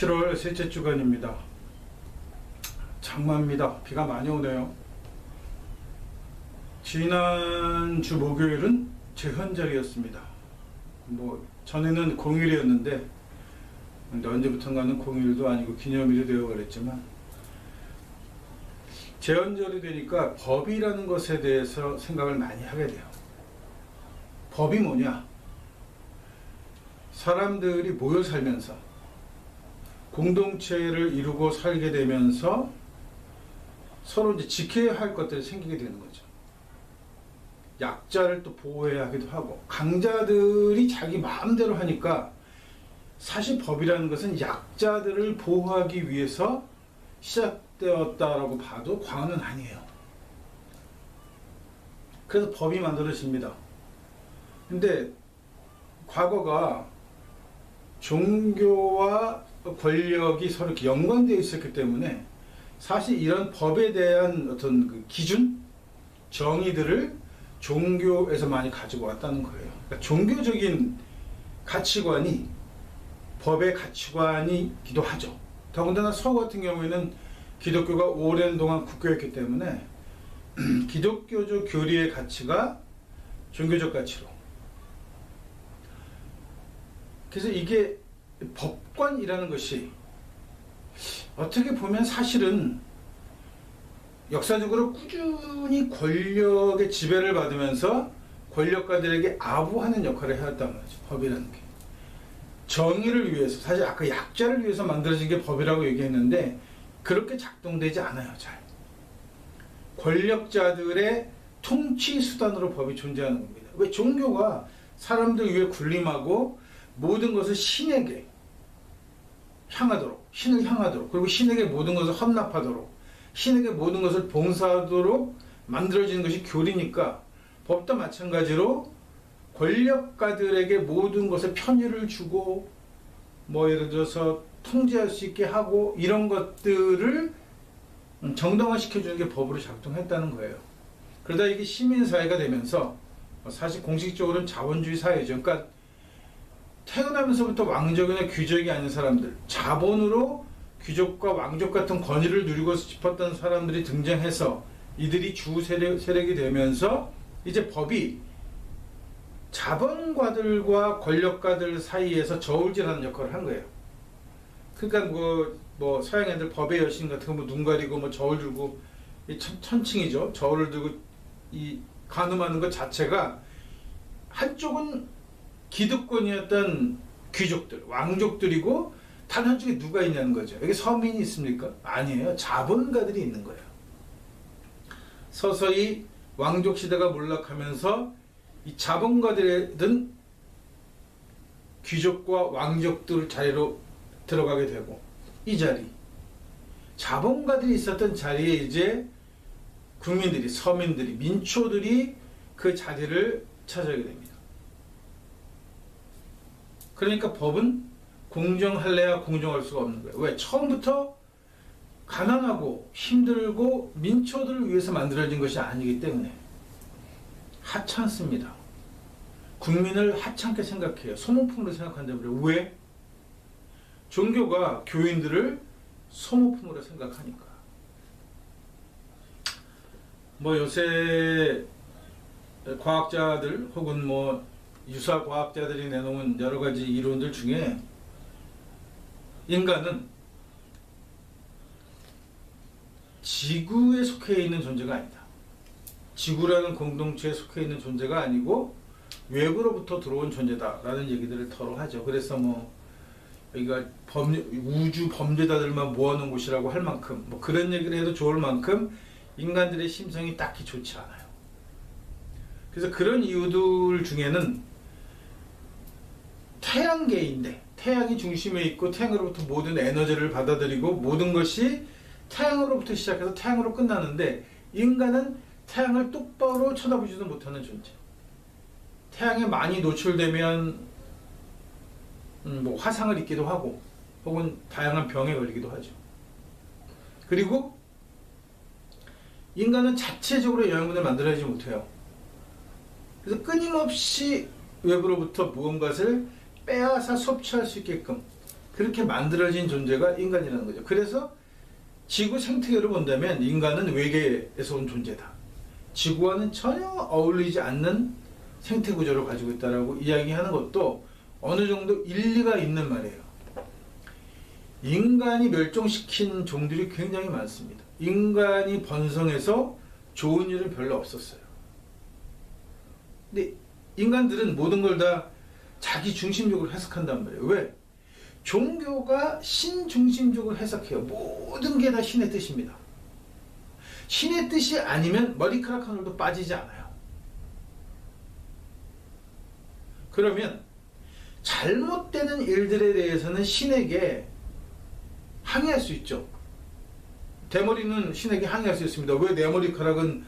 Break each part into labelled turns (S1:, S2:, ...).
S1: 7월 셋째 주간입니다. 장마입니다. 비가 많이 오네요. 지난주 목요일은 제헌절이었습니다. 전에는 공휴일이었는데 언제부턴가는 공휴일도 아니고 기념일이 되어버렸지만, 제헌절이 되니까 법이라는 것에 대해서 생각을 많이 하게 돼요. 법이 뭐냐? 사람들이 모여 살면서 공동체를 이루고 살게 되면서 서로 이제 지켜야 할 것들이 생기게 되는 거죠. 약자를 또 보호해야 하기도 하고, 강자들이 자기 마음대로 하니까 사실 법이라는 것은 약자들을 보호하기 위해서 시작되었다라고 봐도 과언은 아니에요. 그래서 법이 만들어집니다. 근데 과거가 종교와 권력이 서로 이렇게 연관되어 있었기 때문에 사실 이런 법에 대한 어떤 그 기준, 정의들을 종교에서 많이 가지고 왔다는 거예요. 그러니까 종교적인 가치관이 법의 가치관이기도 하죠. 더군다나 서구 같은 경우에는 기독교가 오랜 동안 국교였기 때문에 기독교적 교리의 가치가 종교적 가치로, 그래서 이게 법관이라는 것이 어떻게 보면 사실은 역사적으로 꾸준히 권력의 지배를 받으면서 권력가들에게 아부하는 역할을 해왔단 말이죠. 법이라는 게 정의를 위해서, 사실 아까 약자를 위해서 만들어진 게 법이라고 얘기했는데 그렇게 작동되지 않아요. 잘 권력자들의 통치 수단으로 법이 존재하는 겁니다. 왜? 종교가 사람들 위해 군림하고 모든 것을 신에게 향하도록, 신을 향하도록, 그리고 신에게 모든 것을 헌납하도록, 신에게 모든 것을 봉사하도록 만들어지는 것이 교리니까, 법도 마찬가지로 권력가들에게 모든 것에 편의를 주고 예를 들어서 통제할 수 있게 하고 이런 것들을 정당화시켜주는 게 법으로 작동했다는 거예요. 그러다 이게 시민사회가 되면서 사실 공식적으로는 자본주의 사회죠. 그러니까 태어나면서부터 왕족이나 귀족이 아닌 사람들, 자본으로 귀족과 왕족 같은 권위를 누리고 싶었던 사람들이 등장해서 이들이 주 세력이 되면서 이제 법이 자본가들과 권력가들 사이에서 저울질하는 역할을 한 거예요. 그러니까 서양 애들 법의 여신 같은 거 눈 가리고 저울 들고 천칭이죠. 저울을 들고 이 간음하는 것 자체가 한쪽은 기득권이었던 귀족들, 왕족들이고 단 한쪽에 누가 있냐는 거죠. 여기 서민이 있습니까? 아니에요. 자본가들이 있는 거예요. 서서히 왕족 시대가 몰락하면서 이 자본가들은 귀족과 왕족들 자리로 들어가게 되고, 이 자리, 자본가들이 있었던 자리에 이제 국민들이, 서민들이, 민초들이 그 자리를 차지하게 됩니다. 그러니까 법은 공정할래야 공정할 수가 없는 거예요. 왜? 처음부터 가난하고 힘들고 민초들을 위해서 만들어진 것이 아니기 때문에 하찮습니다. 국민을 하찮게 생각해요. 소모품으로 생각한다고 그래요. 왜? 종교가 교인들을 소모품으로 생각하니까. 요새 과학자들 혹은 유사 과학자들이 내놓은 여러 가지 이론들 중에 인간은 지구에 속해 있는 존재가 아니다. 지구라는 공동체에 속해 있는 존재가 아니고 외부로부터 들어온 존재다라는 얘기들을 토로하죠. 그래서 여기가 우주 범죄자들만 모아놓은 곳이라고 할 만큼, 그런 얘기를 해도 좋을 만큼 인간들의 심성이 딱히 좋지 않아요. 그래서 그런 이유들 중에는 태양계인데, 태양이 중심에 있고 태양으로부터 모든 에너지를 받아들이고 모든 것이 태양으로부터 시작해서 태양으로 끝나는데, 인간은 태양을 똑바로 쳐다보지도 못하는 존재. 태양에 많이 노출되면 화상을 입기도 하고 혹은 다양한 병에 걸리기도 하죠. 그리고 인간은 자체적으로 영양분을 만들어내지 못해요. 그래서 끊임없이 외부로부터 무언가를 빼앗아 섭취할 수 있게끔 그렇게 만들어진 존재가 인간이라는 거죠. 그래서 지구 생태계를 본다면 인간은 외계에서 온 존재다. 지구와는 전혀 어울리지 않는 생태 구조를 가지고 있다라고 이야기하는 것도 어느 정도 일리가 있는 말이에요. 인간이 멸종시킨 종들이 굉장히 많습니다. 인간이 번성해서 좋은 일은 별로 없었어요. 근데 인간들은 모든 걸 다 자기 중심적으로 해석한단 말이에요. 왜? 종교가 신 중심적으로 해석해요. 모든 게 다 신의 뜻입니다. 신의 뜻이 아니면 머리카락 하늘도 빠지지 않아요. 그러면 잘못되는 일들에 대해서는 신에게 항의할 수 있죠. 대머리는 신에게 항의할 수 있습니다. 왜 내 머리카락은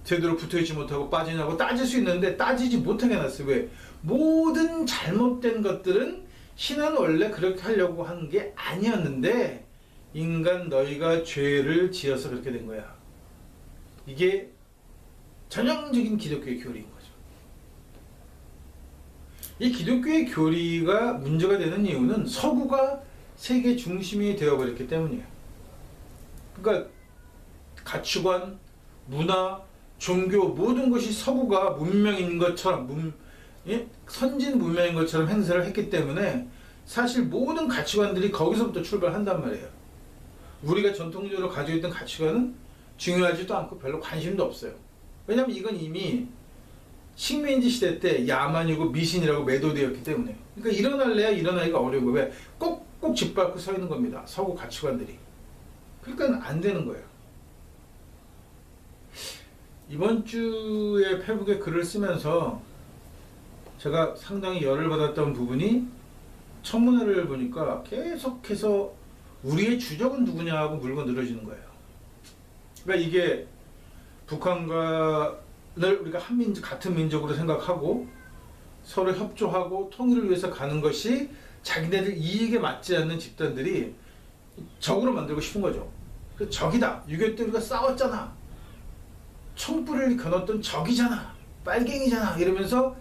S1: 제대로 붙어있지 못하고 빠지냐고 따질 수 있는데 따지지 못하게 해놨어요. 왜? 모든 잘못된 것들은 신은 원래 그렇게 하려고 한 게 아니었는데 인간 너희가 죄를 지어서 그렇게 된 거야. 이게 전형적인 기독교의 교리인 거죠. 이 기독교의 교리가 문제가 되는 이유는 서구가 세계 중심이 되어버렸기 때문이에요. 그러니까 가치관, 문화, 종교 모든 것이 서구가 문명인 것처럼 선진 문명인 것처럼 행세를 했기 때문에 사실 모든 가치관들이 거기서부터 출발한단 말이에요. 우리가 전통적으로 가지고 있던 가치관은 중요하지도 않고 별로 관심도 없어요. 왜냐하면 이건 이미 식민지 시대 때 야만이고 미신이라고 매도되었기 때문에. 그러니까 일어날래야 일어나기가 어려운 거예요. 왜? 꼭꼭 짓밟고 서 있는 겁니다. 서구 가치관들이. 그러니까 안 되는 거예요. 이번 주에 페북에 글을 쓰면서 제가 상당히 열을 받았던 부분이 청문회를 보니까 계속해서 우리의 주적은 누구냐고 물고 늘어지는 거예요. 그러니까 이게 북한과를 우리가 같은 민족으로 생각하고 서로 협조하고 통일을 위해서 가는 것이 자기네들 이익에 맞지 않는 집단들이 적으로 만들고 싶은 거죠. 그 적이다. 6.25 때 우리가 싸웠잖아. 총불을 겨눴던 적이잖아. 빨갱이잖아. 이러면서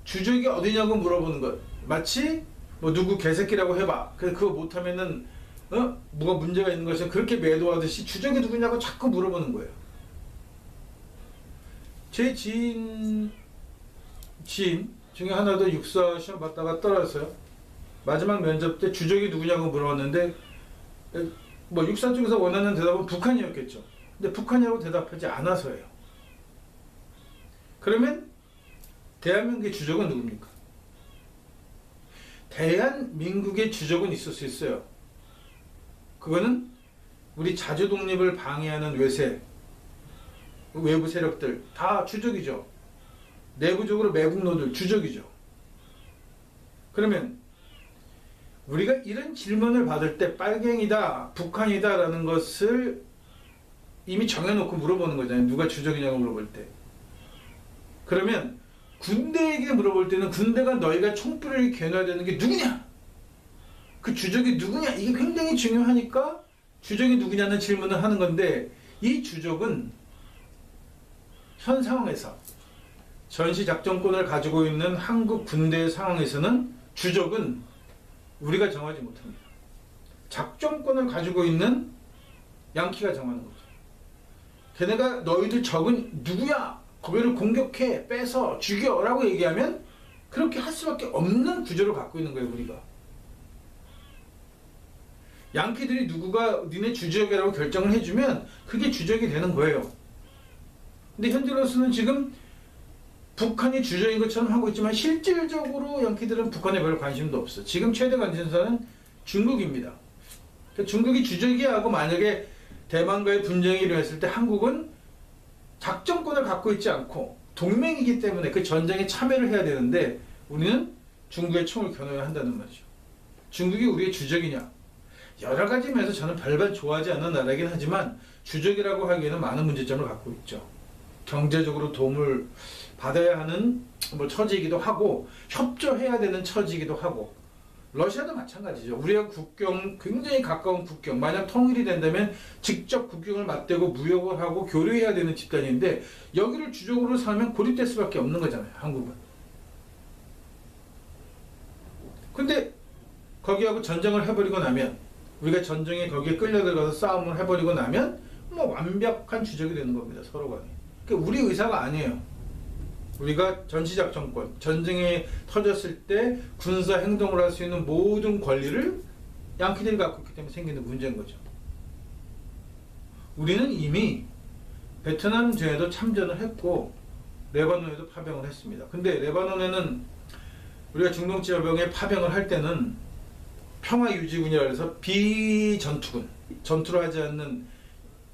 S1: 주적이 어디냐고 물어보는 것. 마치 뭐 누구 개새끼라고 해봐. 그거 못하면은 뭐가 문제가 있는 것이 그렇게 매도하듯이 주적이 누구냐고 자꾸 물어보는 거예요. 제 지인 중에 하나도 육사 시험 봤다가 떨어졌어요. 마지막 면접 때 주적이 누구냐고 물어봤는데 뭐 육사 쪽에서 원하는 대답은 북한이었겠죠. 근데 북한이라고 대답하지 않아서예요. 그러면 대한민국의 주적은 누굽니까? 대한민국의 주적은 있을 수 있어요. 그거는 우리 자주 독립을 방해하는 외부 세력들 다 주적이죠. 내부적으로 매국노들 주적이죠. 그러면 우리가 이런 질문을 받을 때 빨갱이다, 북한이다 라는 것을 이미 정해놓고 물어보는 거잖아요. 누가 주적이냐고 물어볼 때. 그러면 군대에게 물어볼 때는 군대가 너희가 총불을 겨눠야 되는 게 누구냐? 그 주적이 누구냐? 이게 굉장히 중요하니까 주적이 누구냐는 질문을 하는 건데 이 주적은 현 상황에서 전시작전권을 가지고 있는 한국 군대의 상황에서는 주적은 우리가 정하지 못합니다. 작전권을 가지고 있는 양키가 정하는 거죠. 걔네가 너희들 적은 누구야? 거기를 공격해, 뺏어, 죽여 라고 얘기하면 그렇게 할 수밖에 없는 구조를 갖고 있는 거예요. 우리가. 양키들이 누구가 니네 주적이라고 결정을 해주면 그게 주적이 되는 거예요. 근데 현재로서는 지금 북한이 주적인 것처럼 하고 있지만 실질적으로 양키들은 북한에 별로 관심도 없어. 지금 최대 관심사는 중국입니다. 그러니까 중국이 주적이야 하고 만약에 대만과의 분쟁이 일어났을 때 한국은 작전권을 갖고 있지 않고 동맹이기 때문에 그 전쟁에 참여를 해야 되는데 우리는 중국의 총을 겨눠야 한다는 말이죠. 중국이 우리의 주적이냐? 여러 가지 면에서 저는 별반 좋아하지 않는 나라이긴 하지만 주적이라고 하기에는 많은 문제점을 갖고 있죠. 경제적으로 도움을 받아야 하는 뭐 처지이기도 하고 협조해야 되는 처지이기도 하고 러시아도 마찬가지죠. 우리가 국경 굉장히 가까운 국경 만약 통일이 된다면 직접 국경을 맞대고 무역을 하고 교류해야 되는 집단인데 여기를 주적으로 살면 고립될 수밖에 없는 거잖아요. 한국은. 근데 거기하고 전쟁을 해버리고 나면, 우리가 전쟁에 거기에 끌려들어가서 싸움을 해버리고 나면 뭐 완벽한 주적이 되는 겁니다. 서로 간에. 그러니까 우리 의사가 아니에요. 우리가 전시작전권, 전쟁이 터졌을 때 군사 행동을 할 수 있는 모든 권리를 양키들이 갖고 있기 때문에 생기는 문제인 거죠. 우리는 이미 베트남전에도 참전을 했고 레바논에도 파병을 했습니다. 근데 레바논에는 우리가 중동지휘병에 파병을 할 때는 평화유지군이라 해서 비전투군, 전투를 하지 않는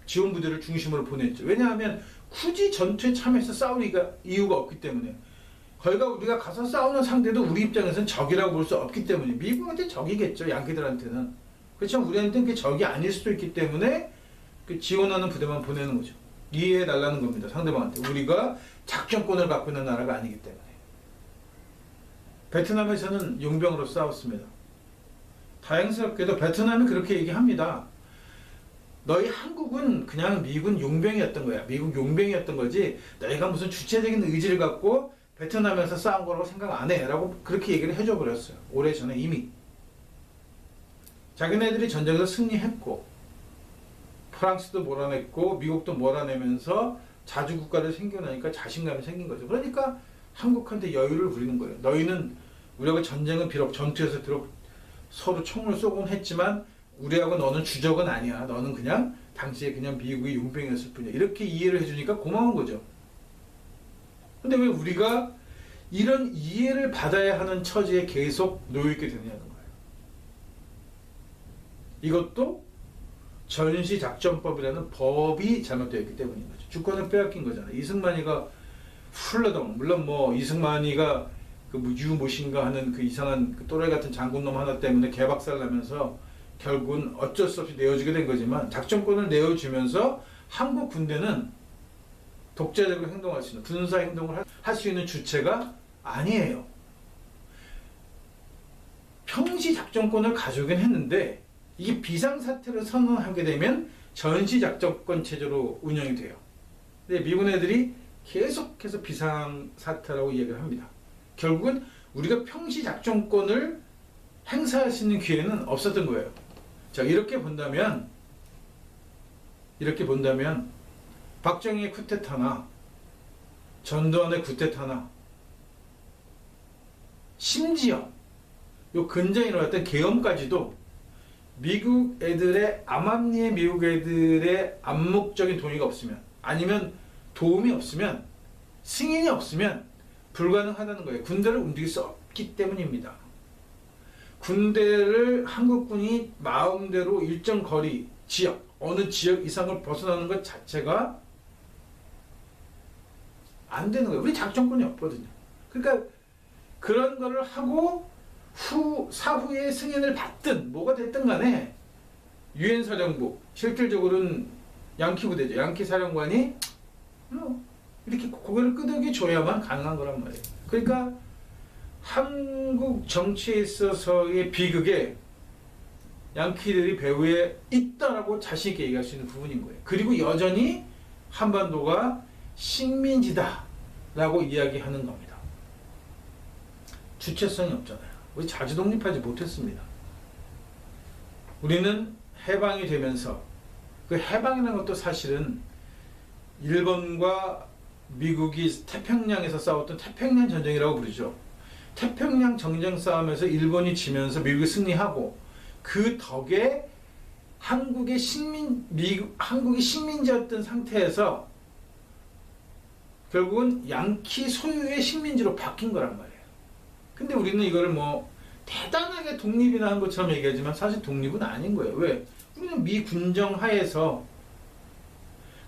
S1: 지원부대를 중심으로 보냈죠. 왜냐하면 굳이 전투에 참여해서 싸울 이유가 없기 때문에, 거기가 우리가 가서 싸우는 상대도 우리 입장에서는 적이라고 볼 수 없기 때문에, 미국한테 적이겠죠. 양키들한테는. 그렇지만 우리한테는 그게 적이 아닐 수도 있기 때문에 그 지원하는 부대만 보내는 거죠. 이해해달라는 겁니다. 상대방한테. 우리가 작전권을 갖고 있는 나라가 아니기 때문에. 베트남에서는 용병으로 싸웠습니다. 다행스럽게도 베트남이 그렇게 얘기합니다. 너희 한국은 그냥 미군 용병이었던 거야. 미국 용병이었던 거지 너희가 무슨 주체적인 의지를 갖고 베트남에서 싸운 거라고 생각 안 해 라고 그렇게 얘기를 해줘 버렸어요. 오래전에 이미. 자기네들이 전쟁에서 승리했고 프랑스도 몰아냈고 미국도 몰아내면서 자주국가를 생겨나니까 자신감이 생긴 거죠. 그러니까 한국한테 여유를 부리는 거예요. 너희는 우리하고 전쟁은 비록 전투에서 비록 서로 총을 쏘곤 했지만 우리하고 너는 주적은 아니야. 너는 그냥 당시에 그냥 미국의 용병이었을 뿐이야. 이렇게 이해를 해주니까 고마운 거죠. 근데 왜 우리가 이런 이해를 받아야 하는 처지에 계속 놓여있게 되느냐는 거예요. 이것도 전시작전법이라는 법이 잘못되어 있기 때문인 거죠. 주권을 빼앗긴 거잖아요. 이승만이가 훌러덩, 물론 뭐 이승만이가 그 유모신가 하는 그 이상한 그 또라이 같은 장군놈 하나 때문에 개박살 나면서 결국은 어쩔 수 없이 내어주게 된 거지만, 작전권을 내어주면서 한국 군대는 독자적으로 행동할 수 있는, 군사 행동을 할 수 있는 주체가 아니에요. 평시 작전권을 가져오긴 했는데 이게 비상사태를 선언하게 되면 전시작전권 체제로 운영이 돼요. 근데 미군 애들이 계속해서 비상사태라고 이야기를 합니다. 결국은 우리가 평시 작전권을 행사할 수 있는 기회는 없었던 거예요. 자, 이렇게 본다면 박정희의 쿠데타나 전두환의 쿠데타나 심지어 요 근전에 일어났던 계엄까지도 미국 애들의 암암리의 미국 애들의 암묵적인 동의가 없으면, 아니면 도움이 없으면, 승인이 없으면 불가능하다는 거예요. 군대를 움직일 수 없기 때문입니다. 군대를 한국군이 마음대로 일정 거리, 지역, 어느 지역 이상을 벗어나는 것 자체가 안 되는 거예요. 우리 작전권이 없거든요. 그러니까 그런 거를 하고 사후에 승인을 받든 뭐가 됐든 간에 유엔 사령부, 실질적으로는 양키 부대죠. 양키 사령관이 이렇게 고개를 끄덕여 줘야만 가능한 거란 말이에요. 그러니까 한국 정치에 있어서의 비극에 양키들이 배후에 있다라고 자신 있게 얘기할 수 있는 부분인 거예요. 그리고 여전히 한반도가 식민지다라고 이야기하는 겁니다. 주체성이 없잖아요. 우리 자주 독립하지 못했습니다. 우리는 해방이 되면서, 그 해방이라는 것도 사실은 일본과 미국이 태평양에서 싸웠던 태평양 전쟁이라고 부르죠. 태평양 전쟁 싸움에서 일본이 지면서 미국이 승리하고, 그 덕에 한국이 식민지였던 상태에서 결국은 양키 소유의 식민지로 바뀐 거란 말이에요. 근데 우리는 이거를 뭐 대단하게 독립이나 한 것처럼 얘기하지만 사실 독립은 아닌 거예요. 왜? 우리는 미 군정 하에서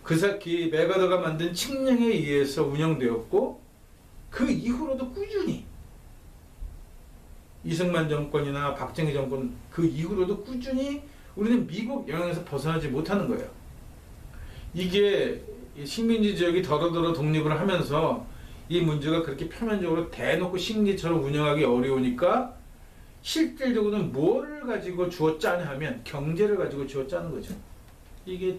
S1: 그사키 메가더가 만든 칙령에 의해서 운영되었고, 그 이후로도 꾸준히 이승만 정권이나 박정희 정권 그 이후로도 꾸준히 우리는 미국 영향에서 벗어나지 못하는 거예요. 이게 식민지 지역이 더러더러 독립을 하면서 이 문제가 그렇게 표면적으로 대놓고 식민지처럼 운영하기 어려우니까 실질적으로는 뭐를 가지고 주어 짜냐 하면 경제를 가지고 주어 짜는 거죠. 이게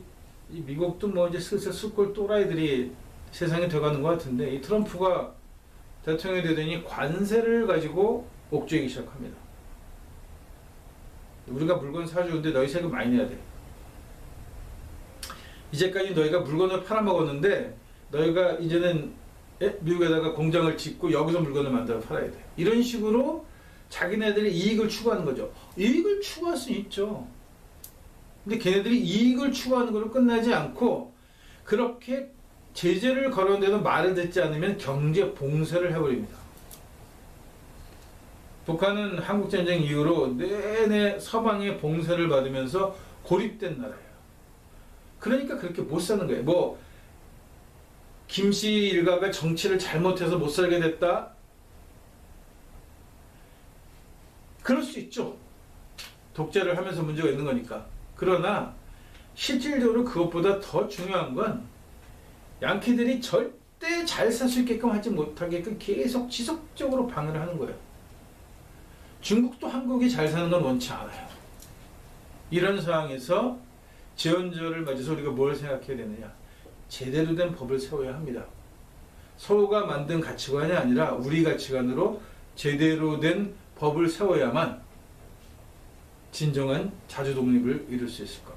S1: 이 미국도 뭐 이제 슬슬 숫골 또라이들이 세상에 돼가는 것 같은데, 이 트럼프가 대통령이 되더니 관세를 가지고 옥죄이기 시작합니다. 우리가 물건 사주는데 너희 세금 많이 내야 돼. 이제까지 너희가 물건을 팔아먹었는데 너희가 이제는 미국에다가 공장을 짓고 여기서 물건을 만들어 팔아야 돼. 이런 식으로 자기네들이 이익을 추구하는 거죠. 이익을 추구할 수 있죠. 근데 걔네들이 이익을 추구하는 걸로 끝나지 않고 그렇게 제재를 걸었는데도 말을 듣지 않으면 경제 봉쇄를 해버립니다. 북한은 한국전쟁 이후로 내내 서방의 봉쇄를 받으면서 고립된 나라예요. 그러니까 그렇게 못 사는 거예요. 뭐 김씨 일가가 정치를 잘못해서 못 살게 됐다? 그럴 수 있죠. 독재를 하면서 문제가 있는 거니까. 그러나 실질적으로 그것보다 더 중요한 건 양키들이 절대 잘 살 수 있게끔 하지 못하게끔 계속 지속적으로 방해를 하는 거예요. 중국도 한국이 잘 사는 건 원치 않아요. 이런 상황에서 제헌절을 맞아서 우리가 뭘 생각해야 되느냐? 제대로 된 법을 세워야 합니다. 서로가 만든 가치관이 아니라 우리 가치관으로 제대로 된 법을 세워야만 진정한 자주 독립을 이룰 수 있을 겁니다.